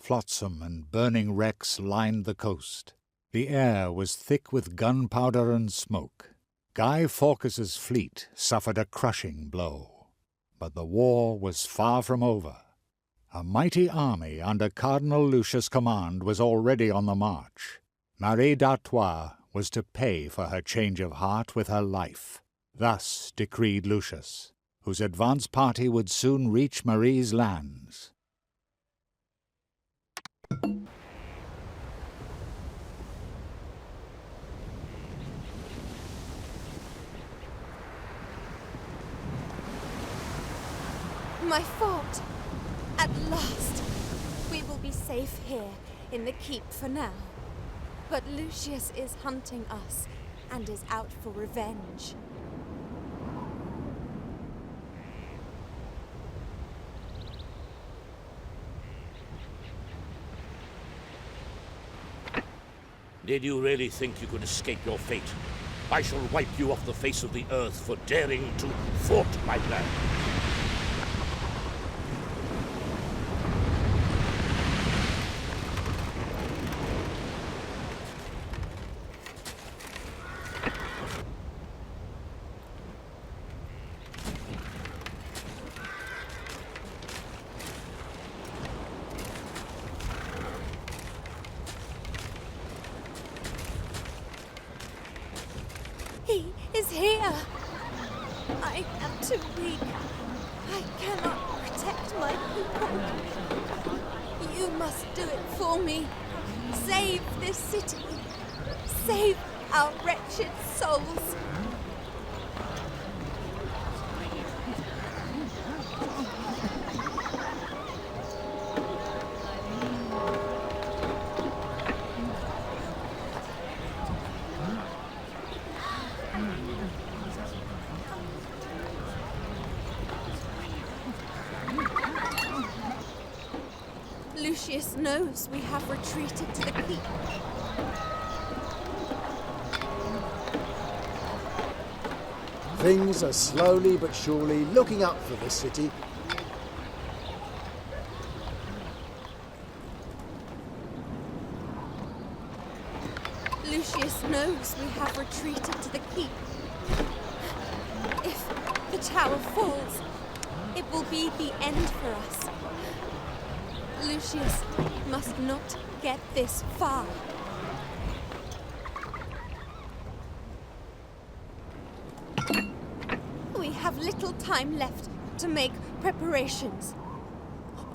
flotsam and burning wrecks lined the coast. The air was thick with gunpowder and smoke. Guy Fawkes's fleet suffered a crushing blow. But the war was far from over. A mighty army under Cardinal Lucius' command was already on the march. Marie d'Artois was to pay for her change of heart with her life. Thus decreed Lucius, whose advance party would soon reach Marie's lands. My fort! At last! We will be safe here in the keep for now. But Lucius is hunting us and is out for revenge. Did you really think you could escape your fate? I shall wipe you off the face of the earth for daring to thwart my plan. He is here! I am too weak. I cannot protect my people. You must do it for me. Save this city. Save our wretched souls. Lucius knows we have retreated to the keep. Things are slowly but surely looking up for the city. Lucius knows we have retreated to the keep. If the tower falls, it will be the end for us. Lucius must not get this far. We have little time left to make preparations.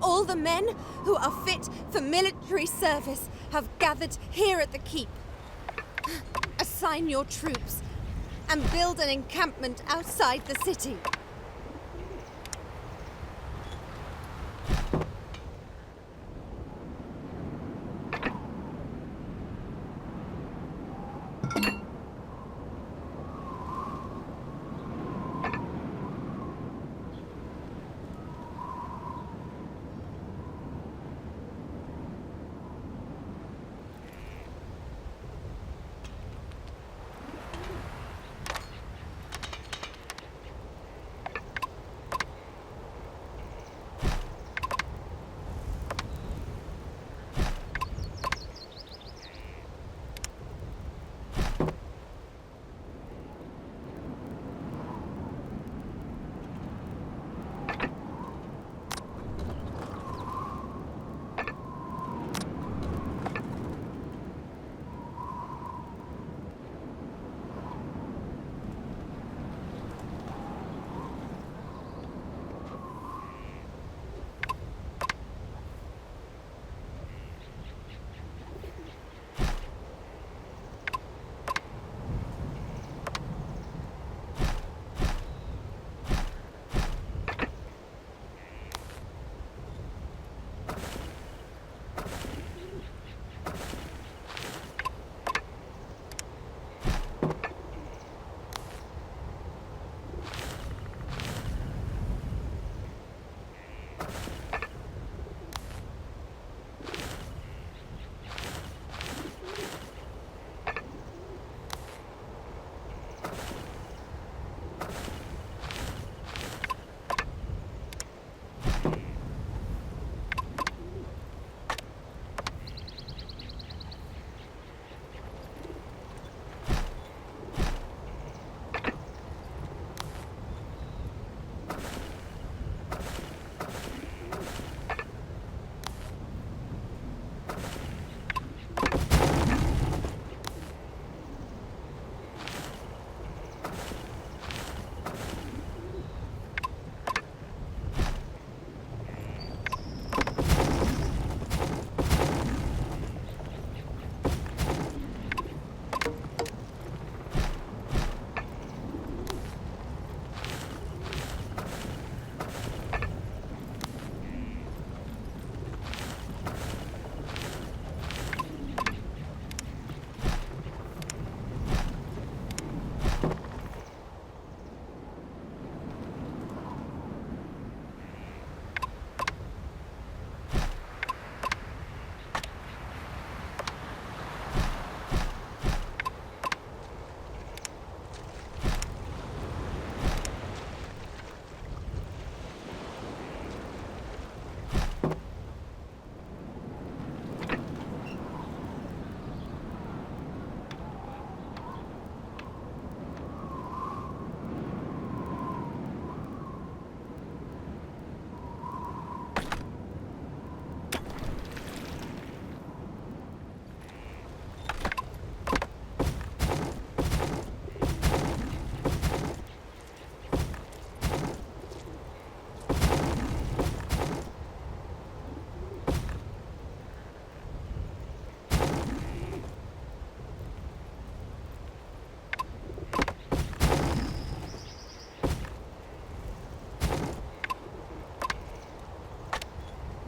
All the men who are fit for military service have gathered here at the keep. Assign your troops and build an encampment outside the city.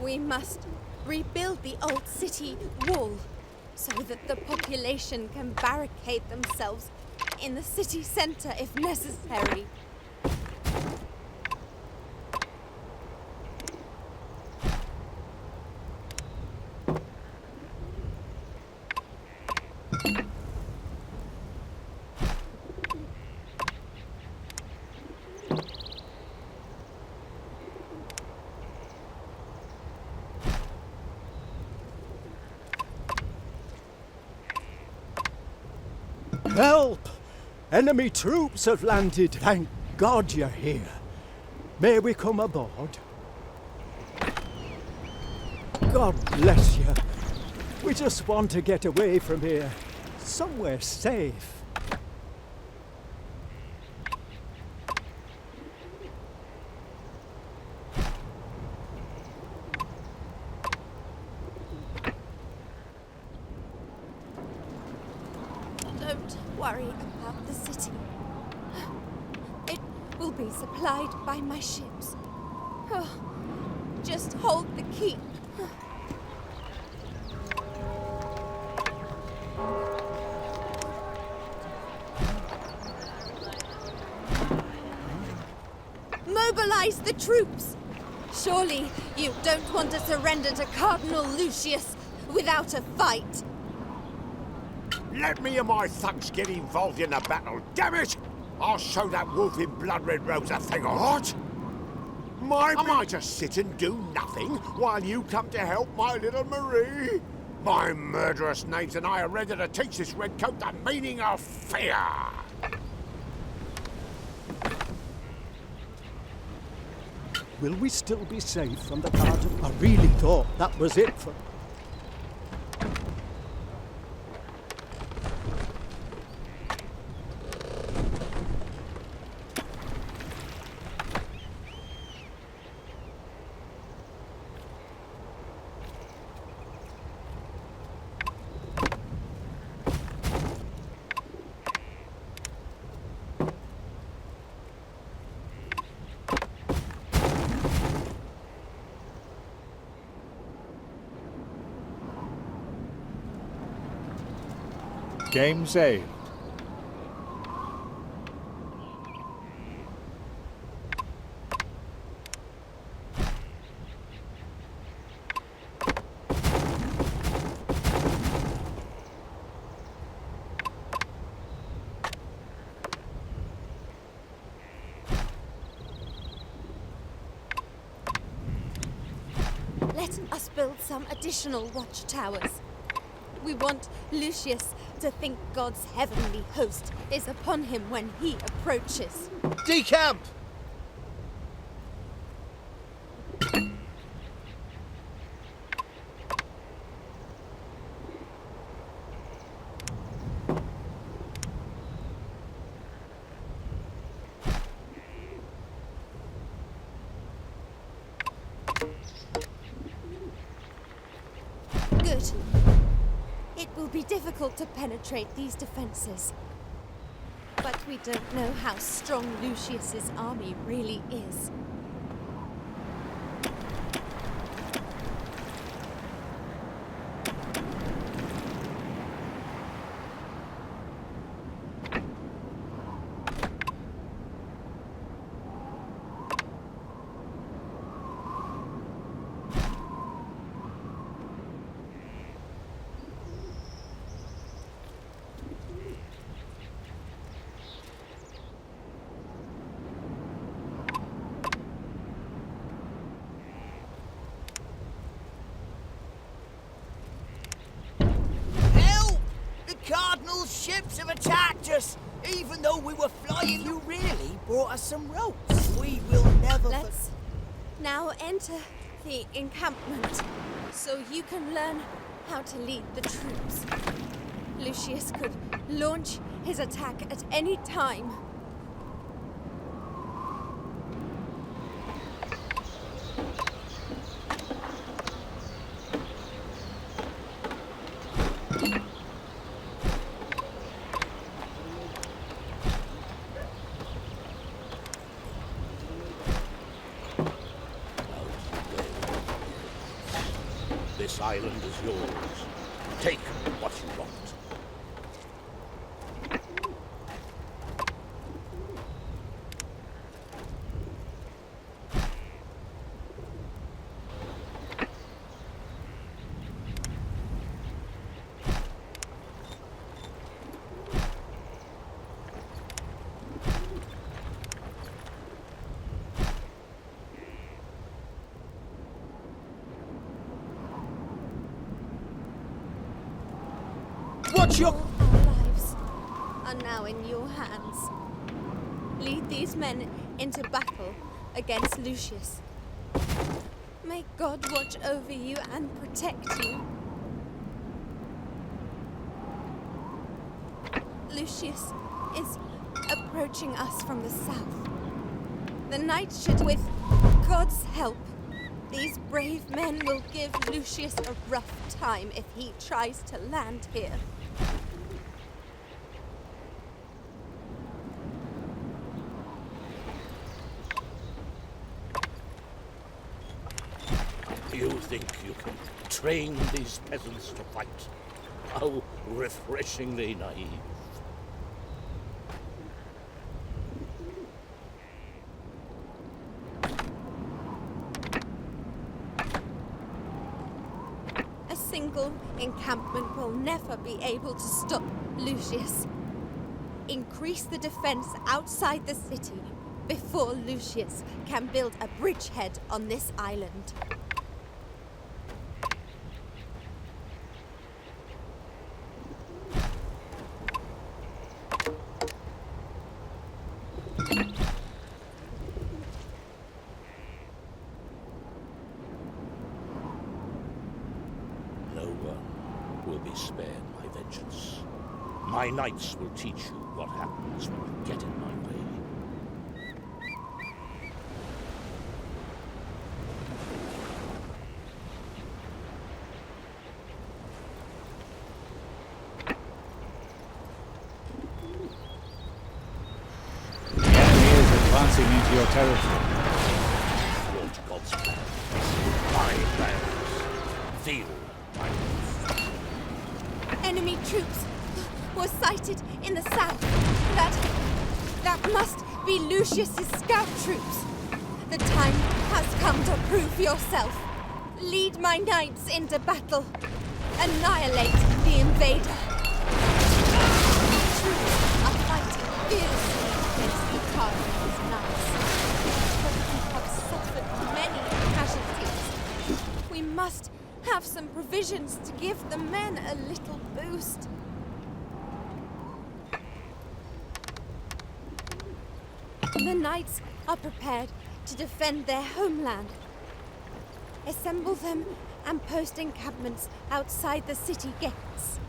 We must rebuild the old city wall so that the population can barricade themselves in the city centre if necessary. Help! Enemy troops have landed. Thank God you're here. May we come aboard? God bless you. We just want to get away from here. Somewhere safe. Don't worry about the city. It will be supplied by my ships. Oh, just hold the keep. Mobilize the troops! Surely you don't want to surrender to Cardinal Lucius without a fight. Let me and my thugs get involved in the battle, damn it! I'll show that wolf in blood-red rose a thing or what? Am I just sit and do nothing while you come to help my little Marie? My murderous knaves and I are ready to teach this redcoat the meaning of fear! Will we still be safe from the Cardinal? I really thought that was it for... Game saved. Let us build some additional watchtowers. We want Lucius to think God's heavenly host is upon him when he approaches. Decamp! Good. It will be difficult to penetrate these defenses. But we don't know how strong Lucius's army really is. Cardinal's ships have attacked us, even though we were flying. You really brought us some ropes. We will never... Let's now enter the encampment, so you can learn how to lead the troops. Lucius could launch his attack at any time. This island is yours. Take what you want. What's your... All our lives are now in your hands. Lead these men into battle against Lucius. May God watch over you and protect you. Lucius is approaching us from the south. The knights should, with God's help, these brave men will give Lucius a rough time if he tries to land here. You think you can train these peasants to fight? How refreshingly naive. A single encampment will never be able to stop Lucius. Increase the defense outside the city before Lucius can build a bridgehead on this island. No one will be spared my vengeance. My knights will teach you what happens when you get in my way. The enemy is advancing into your territory. Thwart God's plans. My plans. Feel my wrath. Enemy troops were sighted in the south. That must be Lucius's scout troops. The time has come to prove yourself. Lead my knights into battle. Annihilate the invader. Troops are fighting fiercely against the Cardinal's knights. But we have suffered many casualties. We must have some provisions to give the men a little boost. The knights are prepared to defend their homeland. Assemble them and post encampments outside the city gates.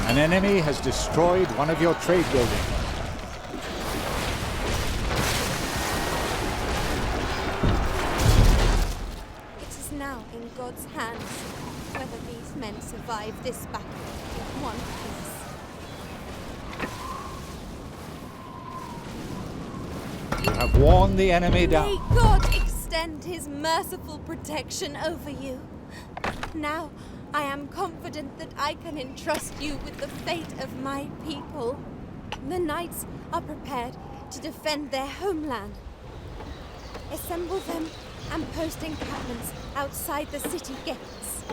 An enemy has destroyed one of your trade buildings. It is now in God's hands whether these men survive this battle in one piece. You have worn the enemy May down. God extend his merciful protection over you. Now, I am confident that I can entrust you with the fate of my people. The knights are prepared to defend their homeland. Assemble them and post encampments outside the city gates.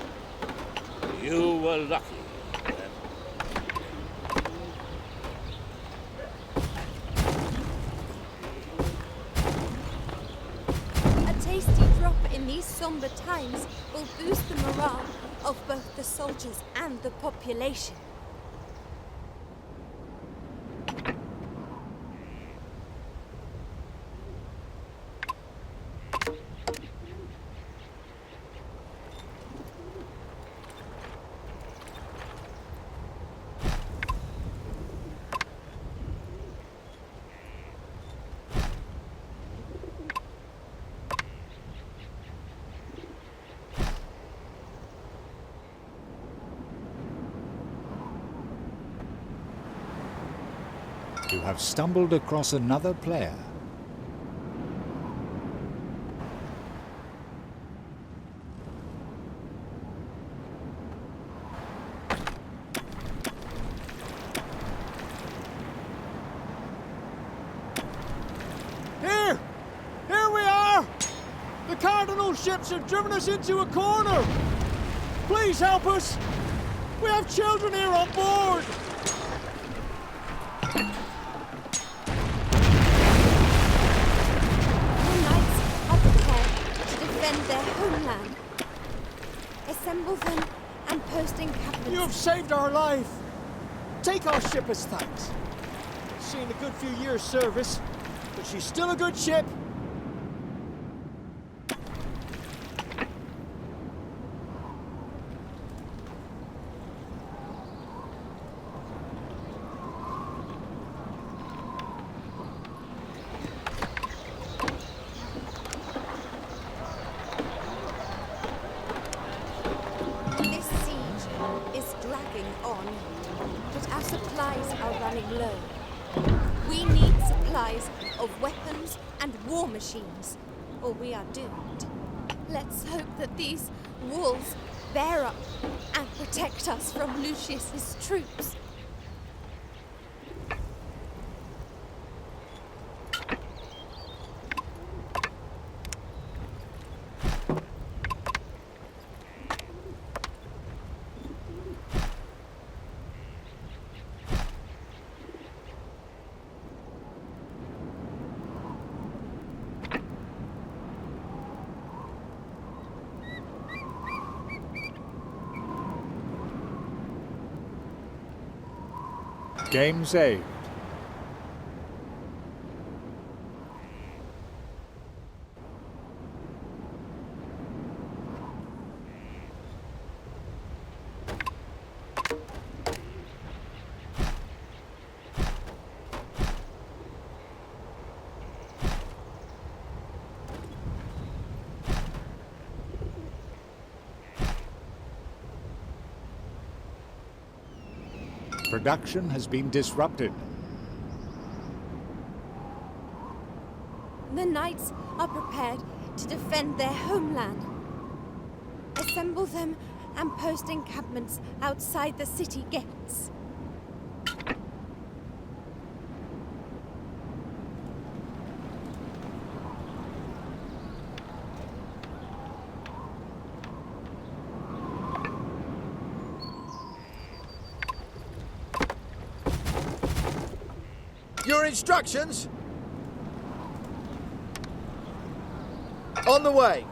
You were lucky. A tasty drop in these somber times will boost the morale of both the soldiers and the population. You have stumbled across another player. Here! Here we are! The Cardinal ships have driven us into a corner! Please help us! We have children here on board! The knights are prepared to defend their homeland. Assemble them and post encampments. You have saved our life! Take our ship as thanks. Seen a good few years' service, but she's still a good ship. This siege is dragging on, but our supplies are running low. We need supplies of weapons and war machines, or we are doomed. Let's hope that these walls bear up and protect us from Lucius's troops. Game saved. Production has been disrupted. The knights are prepared to defend their homeland. Assemble them and post encampments outside the city gates. Your instructions? On the way.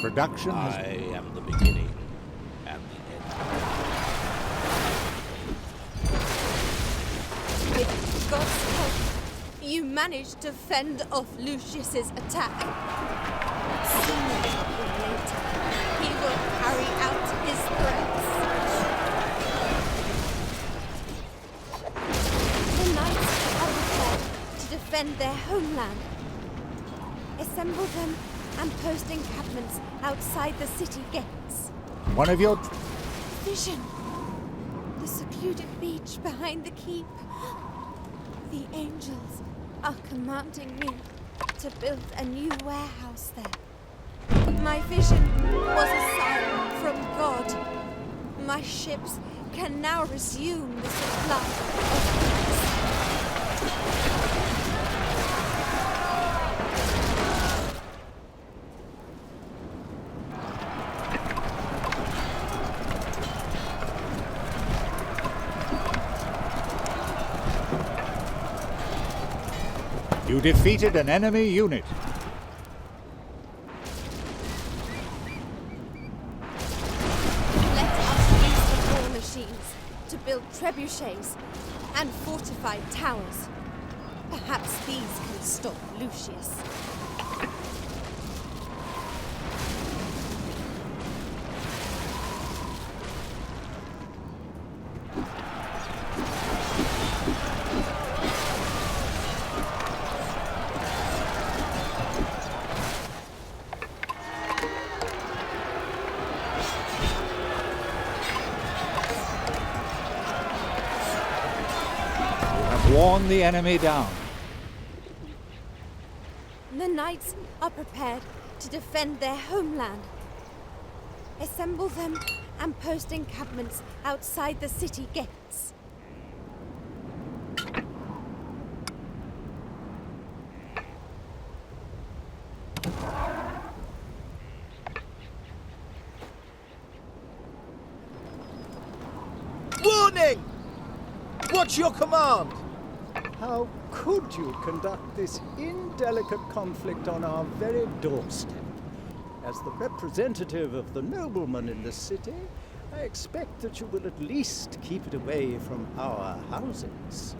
Production I has... am the beginning and the end. With God's help, you managed to fend off Lucius's attack. Sooner or later, he will carry out his threats. The knights are prepared to defend their homeland. Assemble them and post encampments outside the city gates. One of your... Vision! The secluded beach behind the keep. The angels are commanding me to build a new warehouse there. My vision was a sign from God. My ships can now resume the supply of goods. You defeated an enemy unit. Let us use the war machines to build trebuchets and fortified towers. Perhaps these can stop Lucius. worn the enemy down. The knights are prepared to defend their homeland. Assemble them and post encampments outside the city gates. Warning! What's your command? How could you conduct this indelicate conflict on our very doorstep? As the representative of the noblemen in the city, I expect that you will at least keep it away from our houses.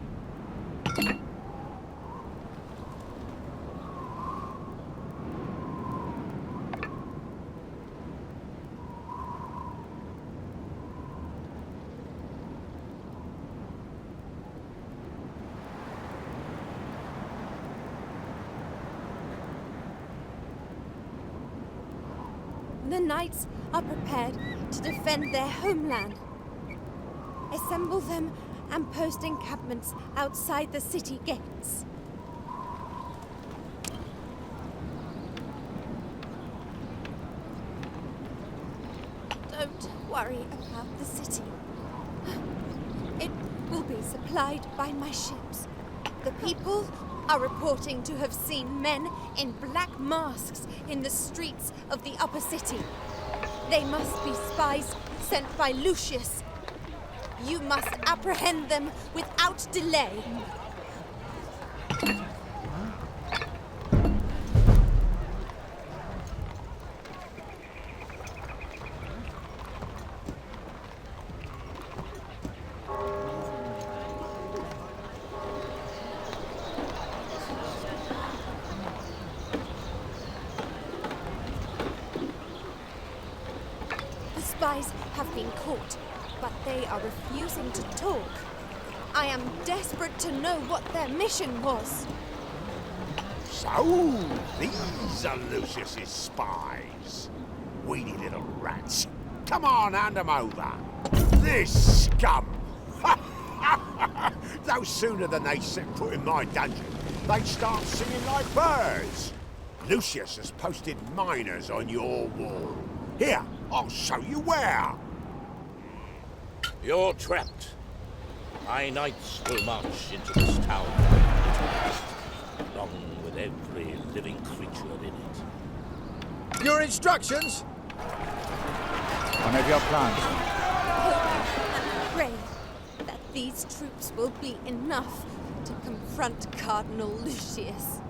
The knights are prepared to defend their homeland. Assemble them and post encampments outside the city gates. Don't worry about the city. It will be supplied by my ships. The people are reporting to have seen men in black masks in the streets of the upper city. They must be spies sent by Lucius. You must apprehend them without delay. Spies have been caught, but they are refusing to talk. I am desperate to know what their mission was. So, these are Lucius's spies. Weedy little rats. Come on, hand them over. This scum! No sooner than they set foot in my dungeon, they start singing like birds. Lucius has posted miners on your wall. Here, I'll show you where. You're trapped. My knights will march into this town, along with every living creature in it. Your instructions? One of your plans. Hope and pray that these troops will be enough to confront Cardinal Lucius.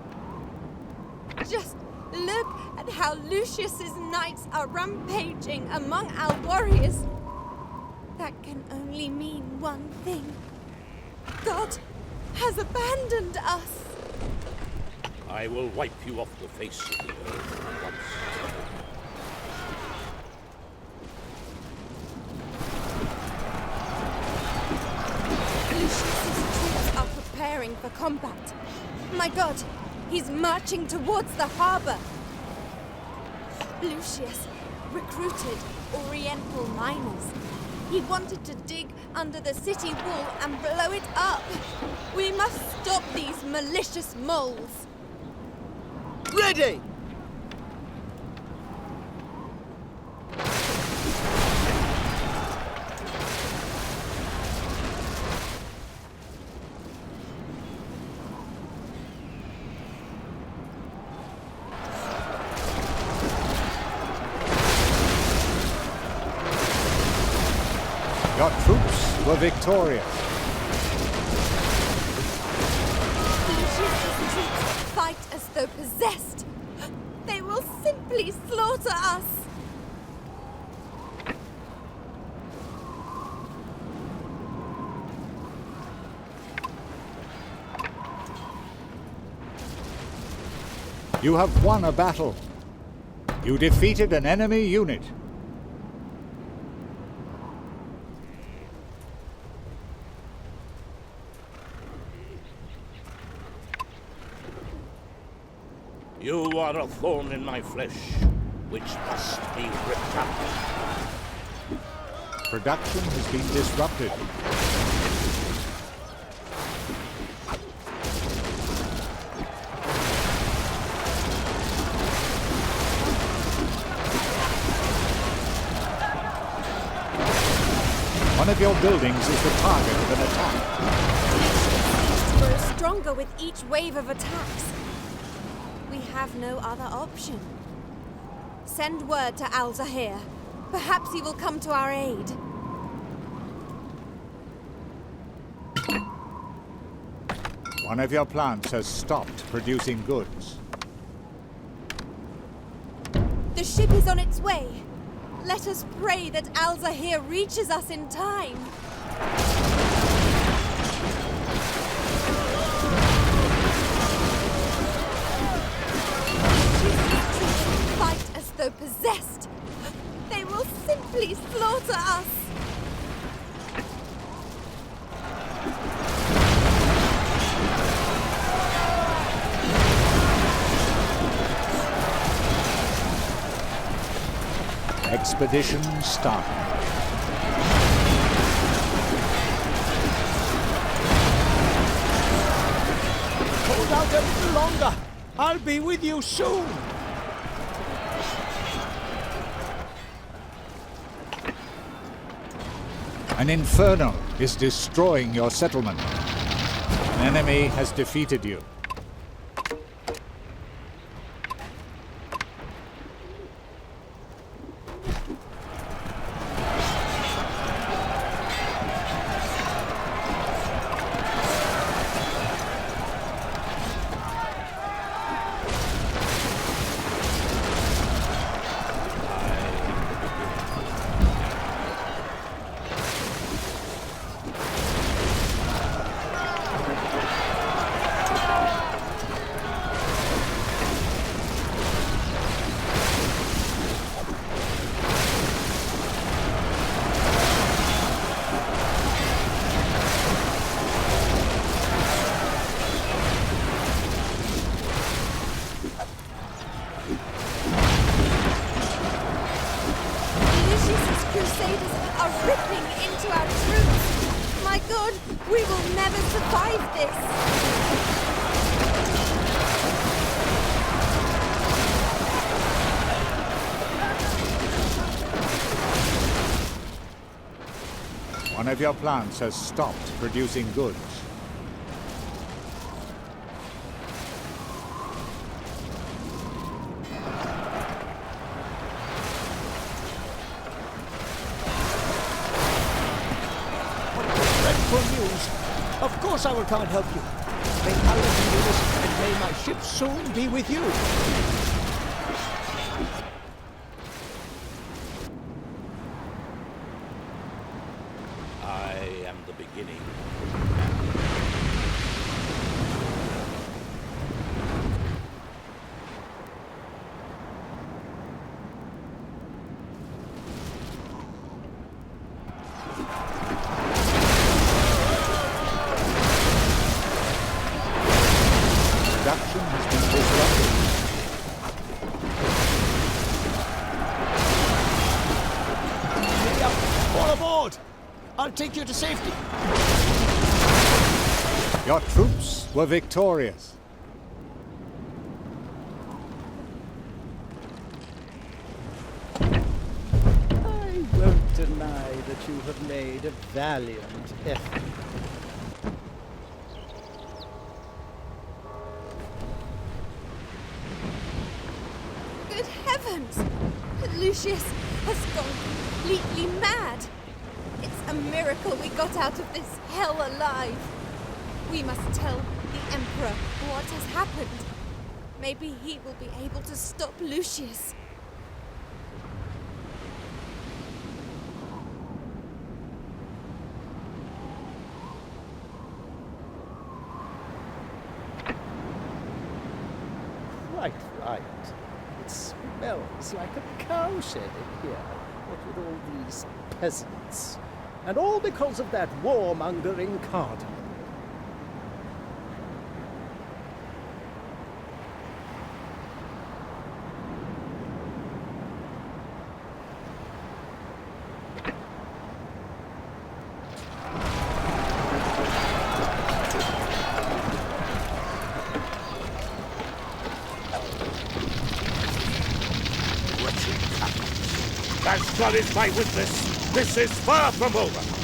Just look at how Lucius's knights are rampaging among our warriors. That can only mean one thing. God has abandoned us. I will wipe you off the face of the earth once. Lucius's troops are preparing for combat. My God, he's marching towards the harbor. Lucius recruited Oriental miners. He wanted to dig under the city wall and blow it up. We must stop these malicious moles. Ready! Your troops were victorious. Lucius's troops fight as though possessed. They will simply slaughter us. You have won a battle. You defeated an enemy unit. You are a thorn in my flesh, which must be ripped out. Production has been disrupted. One of your buildings is the target of an attack. Seems to grow stronger with each wave of attacks. We have no other option. Send word to Al-Zahir. Perhaps he will come to our aid. One of your plants has stopped producing goods. The ship is on its way. Let us pray that Al-Zahir reaches us in time. Troops fight as though possessed. They will simply slaughter us. Expedition started. Hold out a little longer. I'll be with you soon. An inferno is destroying your settlement. An enemy has defeated you. Crusaders are ripping into our troops. My God, we will never survive this. One of your plants has stopped producing goods. Dreadful news. Of course I will come and help you. May Allah be with us, and may my ship soon be with you. I am the beginning. Production has been disrupted. Giddy up. All aboard. I'll take you to safety. Your troops were victorious. I won't deny that you have made a valiant effort. Good heavens! Lucius has gone completely mad. It's a miracle we got out of this hell alive. We must tell the Emperor what has happened. Maybe he will be able to stop Lucius. Quite right. It smells like a cowshed in here, what with all these peasants. And all because of that warmongering cardinal. Wretched captains, as God is my witness, this is far from over.